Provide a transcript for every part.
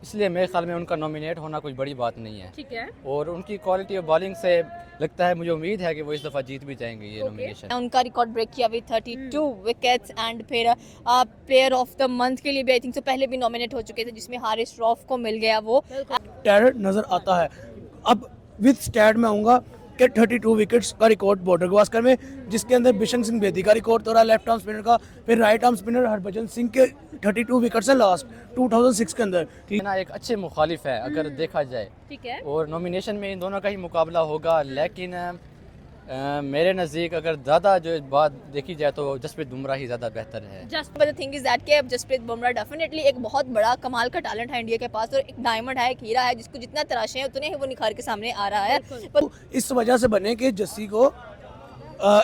इसलिए मेरे ख्याल में उनका नॉमिनेट होना कोई बड़ी बात नहीं है। ठीक है। और उनकी क्वालिटी ऑफ बॉलिंग से लगता है, मुझे उम्मीद है कि वो इस दफ़ा जीत भी जाएंगे ये नॉमिनेशन। उनका रिकॉर्ड ब्रेक किया विद 32 विकेट्स एंड फिर प्लेयर ऑफ द मंथ के लिए भी आई थिंक सो पहले भी नॉमिनेट हो चुके थे, जिसमें हारिस रऊफ को मिल गया वो। टैलेंट नजर आता है। अब विद स्टैट में आऊँगा कि 32 विकेट्स का रिकॉर्ड बॉर्डर गवास्कर में, जिसके अंदर बिशन सिंह बेदी का रिकॉर्ड तोड़ा लेफ्ट आर्म स्पिनर का, फिर right arm spinner Harbhajan Singh के 32 विकेट्स हैं लास्ट 2006 के अंदर। ना एक अच्छे मुखालिफ है अगर देखा जाए, ठीक है। और नॉमिनेशन में इन दोनों का ही मुकाबला होगा, लेकिन मेरे नज़दीक अगर ज़्यादा जो बात देखी जाए तो जसप्रीत बुमराह ही ज़्यादा बेहतर है। But the thing is that कि अब जसप्रीत बुमराह डेफिनेटली एक बहुत बड़ा कमाल का टैलेंट है इंडिया के पास, और एक डायमंड है, एक हीरा है, जिसको जितना तराशे हैं उतने ही वो निखार के सामने आ रहा है। तो इस वजह से बने कि जस्सी को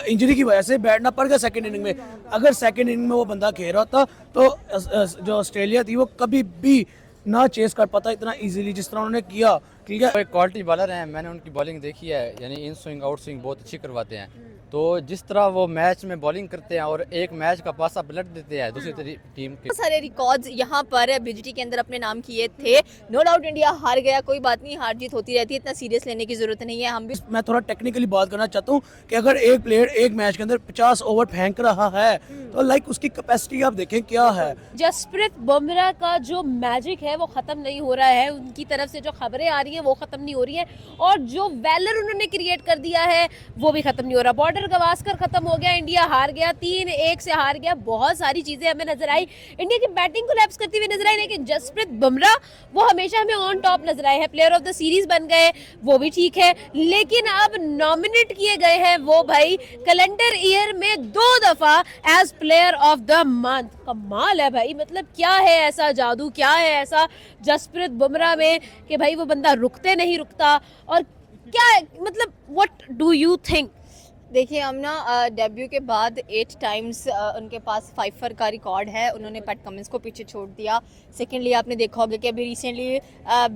इंजरी की वजह से बैठना पड़ गया सेकंड इनिंग में। अगर सेकंड इनिंग में वो बंदा खेल रहा होता तो जो ऑस्ट्रेलिया थी वो कभी भी ना चेस कर पाता इतना इजीली जिस तरह उन्होंने किया। ठीक है, वो एक क्वालिटी बॉलर हैं, मैंने उनकी बॉलिंग देखी है, यानी इन स्विंग आउट स्विंग बहुत अच्छी करवाते हैं। तो जिस तरह वो मैच में बॉलिंग करते हैं और एक मैच का पासा पलट देते हैं दूसरी टीम के। बहुत सारे रिकॉर्ड्स यहाँ पर बीजीटी के अंदर अपने नाम किए थे। नो डाउट इंडिया हार गया, कोई बात नहीं, हार जीत होती रहती है, इतना सीरियस लेने की जरूरत नहीं है। हम भी मैं थोड़ा टेक्निकली बात करना चाहता हूँ कि अगर एक प्लेयर एक मैच के अंदर 50 ओवर फेंक रहा है तो लाइक उसकी कैपेसिटी आप देखें क्या है। जसप्रीत बुमराह का जो मैजिक है वो खत्म नहीं हो रहा है, उनकी तरफ से जो खबरें आ रही हैं वो खत्म नहीं हो रही हैं, और जो वैलर उन्होंने क्रिएट कर दिया है वो भी खत्म नहीं हो रहा। बॉर्डर गवास्कर खत्म हो गया, इंडिया हार गया, 3-1 से हार गया, बहुत सारी चीजें हमें नजर आई, इंडिया की बैटिंग कोलैप्स करती हुई नजर आई, लेकिन जसप्रीत बुमराह वो हमेशा हमें ऑन टॉप नजर आए हैं। प्लेयर ऑफ द सीरीज बन गए, वो भी ठीक है, लेकिन अब नॉमिनेट किए गए हैं वो भाई कैलेंडर ईयर में 2 दफा as player of the month. कमाल है भाई, मतलब क्या है ऐसा जादू, क्या है ऐसा जसप्रीत बुमराह में कि भाई वो बंदा रुकते नहीं रुकता, और क्या मतलब व्हाट डू यू थिंक? देखिए हम ना डेब्यू के बाद 8 टाइम्स उनके पास 5 का रिकॉर्ड है, उन्होंने पैट कमिंस को पीछे छोड़ दिया। सेकेंडली आपने देखा होगा कि अभी रिसेंटली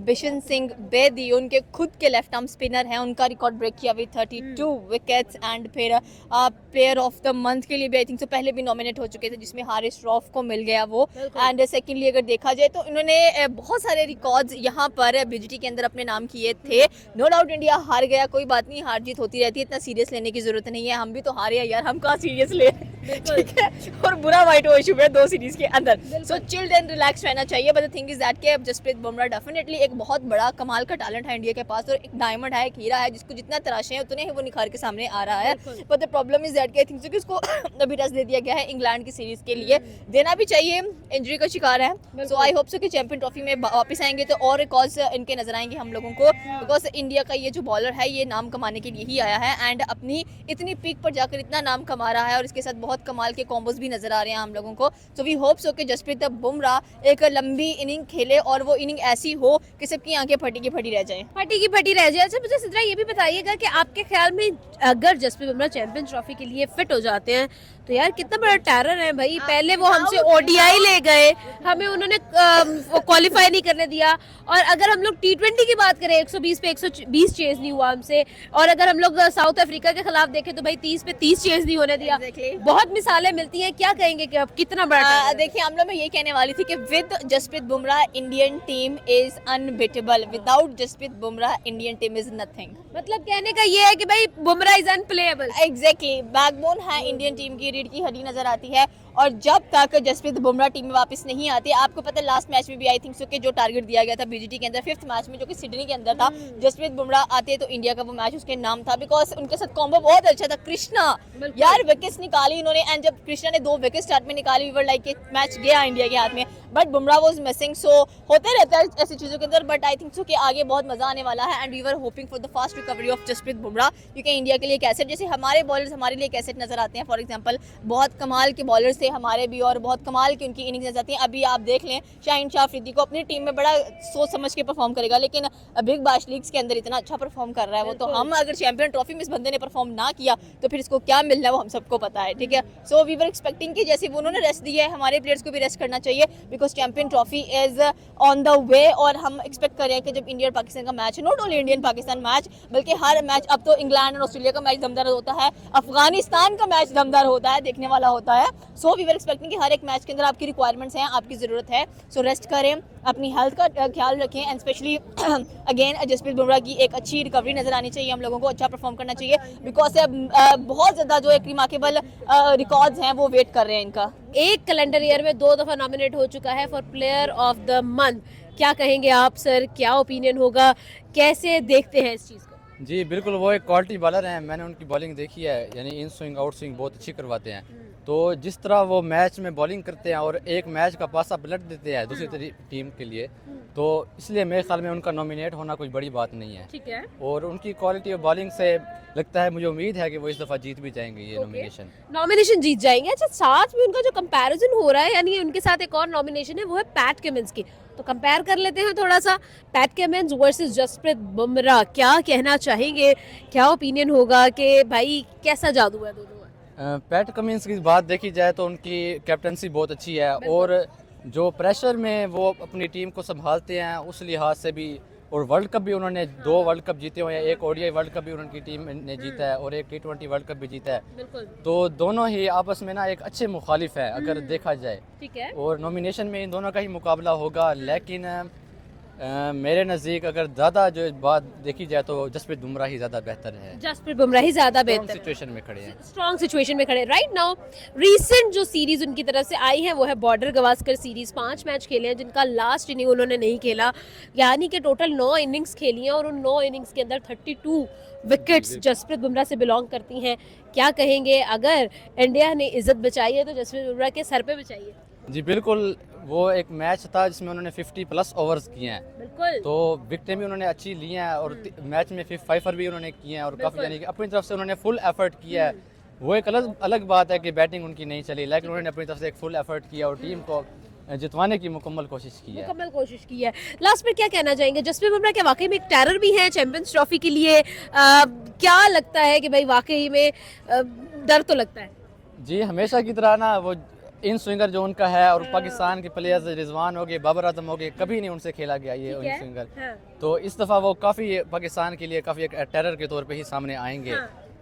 बिशन सिंह बेदी उनके खुद के लेफ्ट आर्म स्पिनर हैं, उनका रिकॉर्ड ब्रेक किया विद 32 विकेट्स एंड फिर प्लेयर ऑफ द मंथ के लिए भी आई थिंक सो पहले भी नॉमिनेट हो चुके थे, जिसमें हारिस रऊफ को मिल गया वो। एंड सेकेंडली अगर देखा जाए तो इन्होंने बहुत सारे रिकॉर्ड्स यहाँ पर बीजीटी के अंदर अपने नाम किए थे। नो डाउट इंडिया हार गया, कोई बात नहीं, हार जीत होती रहती है, इतना सीरियस लेने की जरूरत नहीं है। हम भी तो हारे हैं यार, हम कहाँ सीरियस ले, ठीक है, और बुरा वाइट हो इशू है 2 सीरीज के अंदर, सो चिल्ड एंड रिलैक्स रहना चाहिए। But the thing is that कि अब जसप्रीत बुमराह डेफिनेटली एक बहुत बड़ा कमाल का टैलेंट है इंडिया के पास, और एक डायमंड है, एक हीरा है, जिसको जितना तराशे हैं उतने ही वो निखार के सामने आ रहा है। But the problem is that कि आई थिंक सो कि उसको अभी रेस्ट दे दिया गया है इंग्लैंड की सीरीज के लिए, देना भी चाहिए, इंजरी का शिकार है। सो आई होप सो कि चैंपियन ट्रॉफी में वापस आएंगे तो और रिकॉर्ड्स इनके नजर आएंगे हम लोगों को, बिकॉज इंडिया का ये जो बॉलर है ये नाम कमाने के लिए ही आया है, एंड अपनी इतनी पीक पर जाकर इतना नाम कमा रहा है, और इसके साथ बहुत कमाल के कॉम्बोज भी नजर आ रहे हैं हम लोगों को। सो वी होप सो कि जसप्रीत बुमराह एक लंबी इनिंग खेले और वो इनिंग ऐसी हो कि सबकी आंखें फटी की फटी रह जाएं। फटी की फटी रह जाए। अच्छा मुझे सिद्रा ये भी बताइएगा कि आपके ख्याल में अगर जसप्रीत बुमराह चैंपियन ट्रॉफी के लिए फिट हो जाते हैं तो यार कितना बड़ा टेरर है भाई। पहले वो हमसे ओडीआई ले गए, हमें उन्होंने क्वालिफाई नहीं करने दिया, और अगर हम लोग T20 की बात करें 120 पे 120 चेज नहीं हुआ हमसे, और अगर हम लोग साउथ अफ्रीका के खिलाफ देखें तो भाई 30 पे 30 चेज नहीं होने दिया। बहुत मिसालें मिलती हैं, क्या कहेंगे कि अब कितना बड़ा देखिए हम लोग मैं ये कहने वाली थी कि with Jasprit Bumrah Indian team is unbeatable, without Jasprit Bumrah Indian team is nothing. मतलब कहने का ये है कि भाई Bumrah is unplayable. Exactly, backbone है इंडियन टीम की, रीढ़ की हड्डी नजर आती है, और जब तक जसप्रीत बुमराह टीम में वापस नहीं आते, आपको पता है लास्ट मैच में भी आई थिंक सो कि जो टारगेट दिया गया था बीजीटी के अंदर 5th मैच में जो कि सिडनी के अंदर था, जसप्रीत बुमराह आते तो इंडिया का वो मैच उसके नाम था, बिकॉज उनके साथ कॉम्बो बहुत अच्छा था। कृष्णा यार विकेट्स निकाली उन्होंने, एंड जब कृष्णा ने 2 विकेट स्टार्ट में निकाली, वी वर लाइक कि मैच गया इंडिया के हाथ में, बट बुमराह वाज मिसिंग। सो होते रहता है ऐसी चीजों के अंदर, बट आई थिंक सो कि आगे बहुत मजा आने वाला है, and we were hoping for the fast recovery of Jasprit Bumrah, क्योंकि इंडिया के लिए एक एसेट, जैसे हमारे बॉलर्स हमारे लिए एक एसेट नजर आते हैं। फॉर एग्जांपल बहुत कमाल के बॉलर्स थे हमारे भी, और बहुत कमाल की उनकी इनिंग्स नजर आती हैं। अभी आप देख लें शाहीन शाह अफरीदी को अपनी टीम में बड़ा सोच समझ के परफॉर्म करेगा, लेकिन बिग बैश लीग्स के अंदर इतना अच्छा परफॉर्म कर रहा है वो, तो हम अगर चैंपियन ट्रॉफी में इस बंदे ने परफॉर्म ना किया तो फिर इसको क्या मिलना है वो हम सबको पता है, ठीक है। सो वी वर एक्सपेक्टिंग कि जैसे वो उन्होंने रेस्ट दिया है, हमारे प्लेयर्स को भी रेस्ट करना चाहिए, because champion trophy is on the way, और हम एक्सपेक्ट कर रहे हैं कि जब इंडिया और पाकिस्तान का मैच है, not only Indian Pakistan match, बल्कि हर मैच, अब तो इंग्लैंड और ऑस्ट्रेलिया का मैच दमदार होता है, अफगानिस्तान का मैच दमदार होता है, देखने वाला होता है। सो वी वर एक्सपेक्टिंग कि हर एक मैच के अंदर आपकी रिक्वायरमेंट्स हैं, आपकी ज़रूरत है, सो रेस्ट करें, अपनी हेल्थ का ख्याल रखें and specially again Jasprit Bumrah की एक अच्छी रिकवरी नज़र आनी चाहिए हम लोगों को, अच्छा परफॉर्म करना चाहिए बिकॉज बहुत ज़्यादा जो एक रिमार्केबल रिकॉर्ड्स हैं वो वेट कर रहे हैं इनका। एक कैलेंडर ईयर में 2 दफा नॉमिनेट हो चुका है for player of the month. क्या कहेंगे आप सर, क्या ओपिनियन होगा, कैसे देखते हैं इस चीज़ को? जी बिल्कुल, वो एक क्वालिटी बॉलर हैं, मैंने उनकी बॉलिंग देखी है, यानी इन स्विंग आउट स्विंग बहुत अच्छी करवाते हैं। तो जिस तरह वो मैच में बॉलिंग करते हैं और एक मैच का पासा पलट देते हैं दूसरी टीम के लिए, तो इसलिए मेरे ख्याल में उनका नॉमिनेट होना कोई बड़ी बात नहीं है। ठीक है, और उनकी क्वालिटी ऑफ बॉलिंग से लगता है, मुझे उम्मीद है कि वो इस दफ़ा जीत भी जाएंगे ये नॉमिनेशन जीत जाएंगे। अच्छा, साथ में उनका जो कंपैरिजन हो रहा है, यानी उनके साथ एक और नॉमिनेशन है, वो है पैट कमिंस की। तो कंपेयर कर लेते हैं थोड़ा सा, Pat Cummins versus Jasprit Bumrah. क्या कहना चाहेंगे, क्या ओपिनियन होगा कि भाई कैसा जादू है दोनों? पैट कमिंस की बात देखी जाए तो उनकी कैप्टनसी बहुत अच्छी है और जो प्रेशर में वो अपनी टीम को संभालते हैं उस लिहाज से भी, और वर्ल्ड कप भी उन्होंने 2 वर्ल्ड कप जीते हुए हैं, एक ओडीआई वर्ल्ड कप भी उनकी टीम ने जीता है और एक T20 वर्ल्ड कप भी जीता है। बिल्कुल। तो दोनों ही आपस में ना एक अच्छे मुखालिफ हैं अगर देखा जाए। ठीक है। और नॉमिनेशन में इन दोनों का ही मुकाबला होगा, लेकिन मेरे नज़दीक अगर ज़्यादा जो बात देखी जाए तो जसप्रीत बुमराह ही ज़्यादा बेहतर है। जसप्रीत बुमराह ही ज़्यादा बेहतर सिचुएशन में खड़े हैं, स्ट्रॉन्ग सिचुएशन में खड़े राइट नाउ। रीसेंट जो सीरीज उनकी तरफ से आई है वो है बॉर्डर गवास्कर सीरीज। 5 मैच खेले हैं जिनका लास्ट इनिंग उन्होंने नहीं खेला, यानी कि टोटल 9 इनिंग्स खेली हैं और उन 9 इनिंग्स के अंदर 32 विकेट्स जसप्रीत बुमराह से बिलोंग करती हैं। क्या कहेंगे, अगर इंडिया ने इज्जत बचाई है तो जसप्रीत बुमराह के सर पे बचाई है? जी बिल्कुल, वो एक मैच था जिसमें उन्होंने 50+ ओवर्स किए हैं। बिल्कुल। तो विकेटें भी उन्होंने अच्छी ली हैं और मैच में 5 भी उन्होंने किए हैं और काफ़ी, यानी कि अपनी तरफ से उन्होंने फुल एफर्ट किया है। वो एक अलग बात है कि बैटिंग उनकी नहीं चली, लेकिन उन्होंने अपनी तरफ से एक फुल एफर्ट किया और टीम को जितवाने की मुकम्मल कोशिश की है। लास्ट में क्या कहना चाहेंगे, जसप्रीत बुमराह के वाकई में एक टेरर भी है चैंपियंस ट्रॉफी के लिए? क्या लगता है कि भाई वाकई में डर तो लगता है? जी, हमेशा की तरह ना वो इन स्विंगर जो उनका है और पाकिस्तान के प्लेयर्स रिजवान हो गए, बाबर आजम हो गए, कभी नहीं उनसे खेला गया ये इन स्विंगर। तो इस दफ़ा वो काफ़ी पाकिस्तान के लिए काफ़ी एक टेरर के तौर पे ही सामने आएंगे।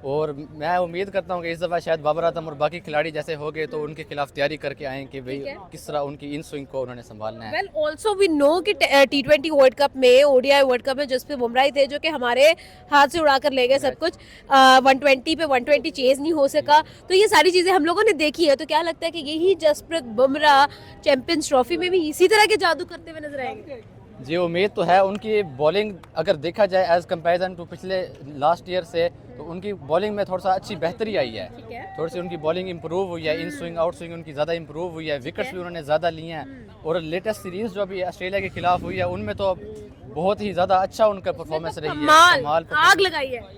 और मैं उम्मीद करता हूँ कि इस दफ़ा शायद बाबर आजम और बाकी खिलाड़ी जैसे हो गए तो उनके खिलाफ तैयारी करके आएँ कि भाई किस तरह उनकी इन स्विंग को उन्होंने संभालना है। वेल ऑल्सो वी नो कि T20 वर्ल्ड कप में, ODI वर्ल्ड कप में जसप्रीत बुमराह ही थे जो कि हमारे हाथ से उड़ा कर ले गए सब कुछ। 120 पे 120 चेज नहीं हो सका, तो ये सारी चीज़ें हम लोगों ने देखी है। तो क्या लगता है कि यही जसप्रीत बुमराह चैंपियंस ट्रॉफी में भी इसी तरह के जादू करते हुए नजर आएंगे? जी, उम्मीद तो है। उनकी बॉलिंग अगर देखा जाए एज कंपैरिजन टू पिछले लास्ट ईयर से, तो उनकी बॉलिंग में थोड़ा सा अच्छी बेहतरी आई है। थोड़ी सी उनकी बॉलिंग इंप्रूव हुई है, इन स्विंग आउट स्विंग उनकी ज़्यादा इंप्रूव हुई है, विकेट्स भी उन्होंने ज़्यादा लिए हैं। और लेटेस्ट सीरीज़ जो अभी ऑस्ट्रेलिया के खिलाफ हुई है उनमें तो बहुत ही ज़्यादा अच्छा उनका परफॉर्मेंस रही है,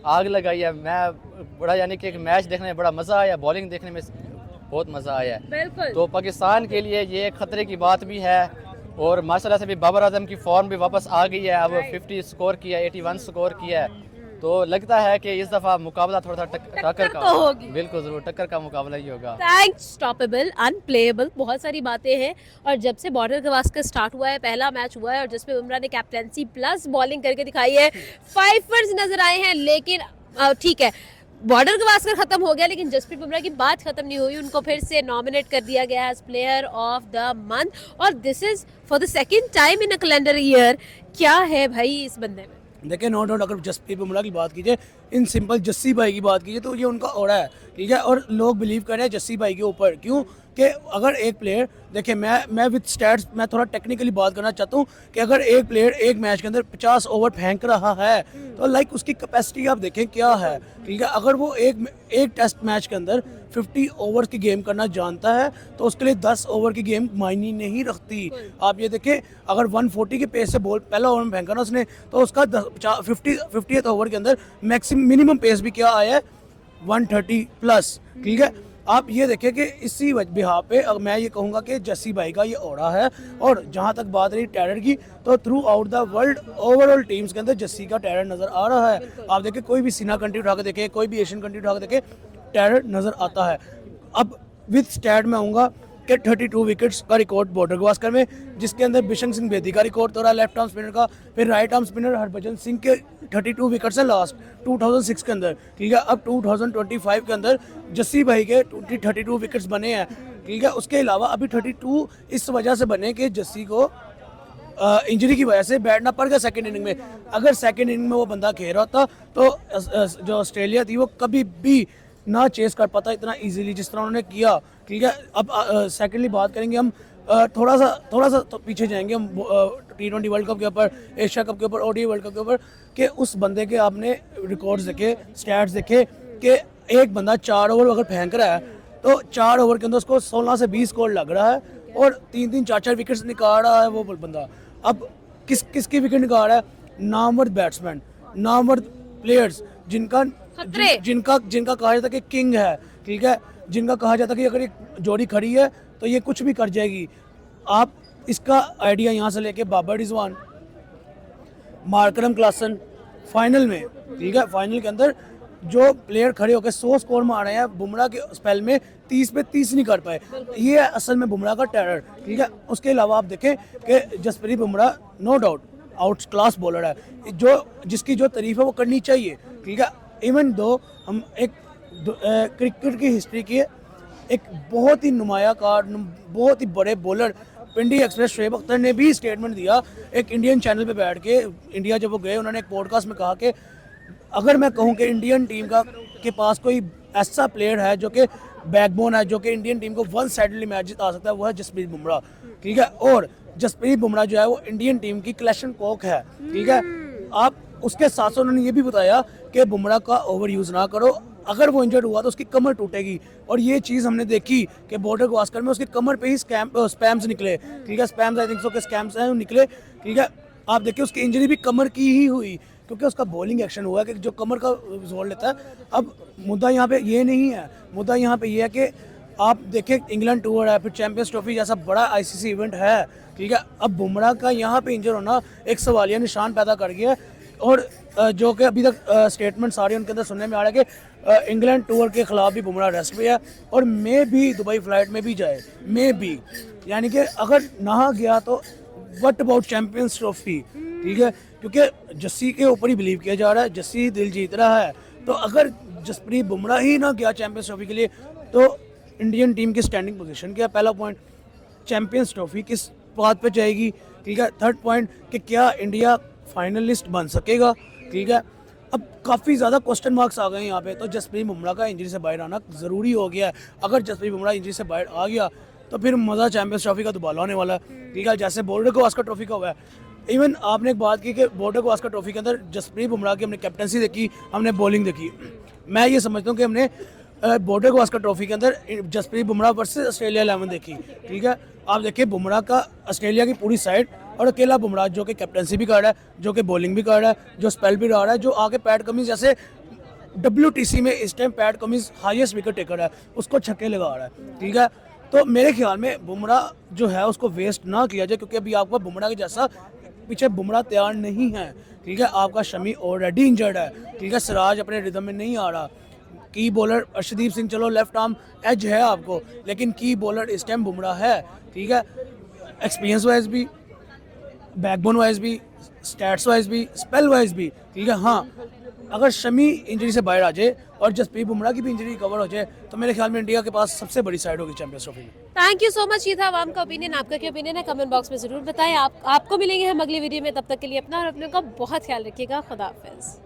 आग लगाई है। मैं बड़ा, यानी कि एक मैच देखने में बड़ा मज़ा आया, बॉलिंग देखने में बहुत मज़ा आया है। तो पाकिस्तान के लिए ये एक खतरे की बात भी है और माशाल्लाह से भी बाबर आजम की फॉर्म भी वापस आ गई है। अब 50 स्कोर किया, 81 स्कोर किया है। तो लगता है कि इस दफा मुकाबला थोड़ा सा टक्कर का तो होगी। बिल्कुल जरूर टक्कर का मुकाबला ही होगा। अनस्टॉपेबल, अनप्लेएबल, बहुत सारी बातें हैं। और जब से बॉर्डर गवास्कर स्टार्ट हुआ है, पहला मैच हुआ है और जिसमें बुमराह ने कैप्टेंसी प्लस बॉलिंग करके दिखाई है, 5 नजर आए हैं। लेकिन ठीक है, बॉर्डर गवास्कर खत्म हो गया, लेकिन जसप्रीत बुमराह की बात खत्म नहीं हुई। उनको फिर से नॉमिनेट कर दिया गया है as player of the month और this is for the second time in a calendar year. क्या है भाई इस बंदे में? देखिए, नो डाउट अगर जसप्रीत बुमराह की बात कीजिए, इन सिंपल जस्सी भाई की बात कीजिए तो ये उनका ओड़ा है, ठीक है। और लोग बिलीव कर रहे हैं जस्सी भाई के ऊपर, क्यों कि अगर एक प्लेयर, देखिए मैं विद स्टैट्स मैं थोड़ा टेक्निकली बात करना चाहता हूँ कि अगर एक प्लेयर एक मैच के अंदर 50 ओवर फेंक रहा है तो लाइक उसकी कैपेसिटी आप देखें क्या है, ठीक है। अगर वो एक टेस्ट मैच के अंदर 50 ओवर की गेम करना जानता है तो उसके लिए 10 ओवर की गेम मायने नहीं रखती। आप ये देखें, अगर 140 के पेस से बॉल पहला ओवर में फेंका ना उसने, तो उसका 50th ओवर के अंदर मिनिमम पेस भी क्या आया है, 130+, ठीक है। आप ये देखें कि इसी बिहार पे मैं ये कहूँगा कि जस्सी भाई का ये ओड़ा है। और जहाँ तक बात रही टेरर की, तो through out the world overall teams के अंदर जस्सी का टेरर नज़र आ रहा है। आप देखें, कोई भी सीना कंट्री उठा के देखें, कोई भी एशियन कंट्री उठा के देखें, टेरर नज़र आता है। अब विद स्टैट में आऊँगा कि 32 विकेट्स का रिकॉर्ड बॉर्डर गवास्कर में, जिसके अंदर बिशन सिंह बेदी का रिकॉर्ड तोड़ा लेफ्ट आर्म स्पिनर का, फिर right arm spinner Harbhajan Singh के 32 विकेट्स हैं लास्ट 2006 के अंदर, ठीक है। अब 2025 के अंदर जस्सी भाई के 32 विकेट्स बने हैं, ठीक है। उसके अलावा अभी 32 इस वजह से बने कि जस्सी को इंजरी की वजह से बैठना पड़ गया सेकंड इनिंग में। अगर सेकंड इनिंग में वो बंदा खेल रहा था तो जो ऑस्ट्रेलिया थी वो कभी भी ना चेस कर पाता इतना इजीली जिस तरह उन्होंने किया। ठीक है, अब सेकेंडली बात करेंगे हम थोड़ा सा तो पीछे जाएंगे हम T20 वर्ल्ड कप के ऊपर, एशिया कप के ऊपर, ODI वर्ल्ड कप के ऊपर, कि उस बंदे के आपने रिकॉर्ड्स देखे, स्टैट्स देखे कि एक बंदा 4 ओवर अगर फेंक रहा है तो 4 ओवर के अंदर उसको 16 से 20 स्कोर लग रहा है और 3-3 4-4 विकेट्स निकाल रहा है वो बंदा। अब किसकी विकेट निकाल रहा है? नामवर्द बैट्समैन, नामवर्द प्लेयर्स जिनका कहा जाता है कि किंग है। ठीक है, जिनका कहा जाता है कि अगर एक जोड़ी खड़ी है तो ये कुछ भी कर जाएगी। आप इसका आइडिया यहाँ से लेके Babar Rizwan, Markram Klaasen final में, ठीक है, फाइनल के अंदर जो प्लेयर खड़े होकर 100 स्कोर मार रहे हैं, बुमराह के स्पेल में 30 पे 30 नहीं कर पाए। ये है असल में बुमराह का टेरर। ठीक है, उसके अलावा आप देखें कि Jasprit Bumrah no doubt out class bowler है, जिसकी जो तारीफ है वो करनी चाहिए। ठीक है, इवन दो हम एक क्रिकेट की हिस्ट्री की एक बहुत ही नुमाया कार, बहुत ही बड़े बॉलर पिंडी एक्सप्रेस शोएब अख्तर ने भी स्टेटमेंट दिया एक इंडियन चैनल पे बैठ के। इंडिया जब वो गए, उन्होंने एक पॉडकास्ट में कहा कि अगर मैं कहूं कि इंडियन टीम के पास कोई ऐसा प्लेयर है जो कि बैकबोन है, जो कि इंडियन टीम को वन साइडली मैच जिता सकता है, वो है जसप्रीत बुमराह। ठीक है, और जसप्रीत बुमराह जो है वो इंडियन टीम की क्लैशन कॉक है। ठीक है, आप उसके साथ साथ उन्होंने ये भी बताया कि बुमराह का ओवर यूज़ ना करो, अगर वो इंजर्ड हुआ तो उसकी कमर टूटेगी। और ये चीज़ हमने देखी कि बॉर्डर गवास्कर में उसकी कमर पे ही स्पैम्स निकले। ठीक है, स्पैम्स आई थिंक सो के स्कैम्स हैं निकले। ठीक है, आप देखिए उसकी इंजरी भी कमर की ही हुई क्योंकि उसका बॉलिंग एक्शन हुआ कि जो कमर का जोर लेता है। अब मुद्दा यहाँ पे ये नहीं है, मुद्दा यहाँ पे ये है कि आप देखें इंग्लैंड टूर है, फिर चैंपियंस ट्रॉफी जैसा बड़ा ICC इवेंट है। ठीक है, अब बुमराह का यहाँ पे इंजर होना एक सवालिया निशान पैदा कर गया है। और जो कि अभी तक स्टेटमेंट सारे उनके अंदर सुनने में आ रहा है कि इंग्लैंड टूर के खिलाफ भी बुमराह रेस्ट पे है और मे भी दुबई फ्लाइट में भी जाए, मे भी, यानी कि अगर ना गया तो व्हाट अबाउट चैंपियंस ट्रॉफी। ठीक है, क्योंकि जस्सी के ऊपर ही बिलीव किया जा रहा है, जस्सी दिल जीत रहा है। तो अगर जसप्रीत बुमराह ही ना गया चैंपियंस ट्रॉफी के लिए तो इंडियन टीम की स्टैंडिंग पोजीशन क्या? पहला पॉइंट, चैंपियंस ट्रॉफी किस बात पे जाएगी? ठीक है, थर्ड पॉइंट कि क्या इंडिया फाइनलिस्ट बन सकेगा? ठीक है, अब काफ़ी ज़्यादा क्वेश्चन मार्क्स आ गए यहाँ पे। तो जसप्रीत बुमराह का इंजरी से बाहर आना ज़रूरी हो गया है। अगर जसप्रीत बुमराह इंजरी से बाहर आ गया तो फिर मज़ा चैंपियंस ट्रॉफी का दोबारा होने वाला है। ठीक है, जैसे बॉर्डर गवास्कर ट्रॉफी का हुआ है। इवन आपने एक बात की कि बॉर्डर गवास्कर ट्रॉफी के अंदर जसप्रीत बुमराह की हमने कैप्टनसी देखी, हमने बॉलिंग देखी। मैं ये समझता हूँ कि हमने बॉर्डर गवास्कर ट्रॉफी के अंदर जसप्रीत बुमराह वर्सेस ऑस्ट्रेलिया 11 देखी। ठीक है, आप देखिए बुमराह का ऑस्ट्रेलिया की पूरी साइड और अकेला बुमराह जो कि कैप्टनसी भी कर रहा है, जो कि बॉलिंग भी कर रहा है, जो स्पेल भी रहा है, जो आगे पैट कमिंस जैसे WTC में इस time PAT Cummins highest wicket taker है, उसको छक्के लगा रहा है। ठीक है, तो मेरे ख्याल में बुमराह जो है उसको वेस्ट ना किया जाए क्योंकि अभी आपका बुमराह के जैसा पीछे बुमराह तैयार नहीं है। ठीक है, आपका शमी ऑलरेडी इंजर्ड है। ठीक है, सिराज अपने रिदम में नहीं आ रहा। की बॉलर अर्शदीप सिंह चलो लेफ्ट आर्म एज है आपको, लेकिन की बॉलर इस टाइम बुमराह है। ठीक है, एक्सपीरियंस वाइज भी, बैकबोन वाइज भी, स्टैट्स वाइज भी, स्पेल वाइज भी। ठीक है, हाँ, अगर शमी इंजरी से बाहर आ जाए और जसप्रीत बुमराह की भी इंजरी कवर हो जाए तो मेरे ख्याल में इंडिया के पास सबसे बड़ी साइड होगी चैंपियंस ट्रॉफी में। Thank you so much. ये था आवाम का ओपिनियन। आपका क्या ओपिनियन है कमेंट बॉक्स में जरूर बताएं। आपको मिलेंगे हम अगली वीडियो में, तब तक के लिए अपना और अपने का बहुत ख्याल रखिएगा। खुदा हाफिज।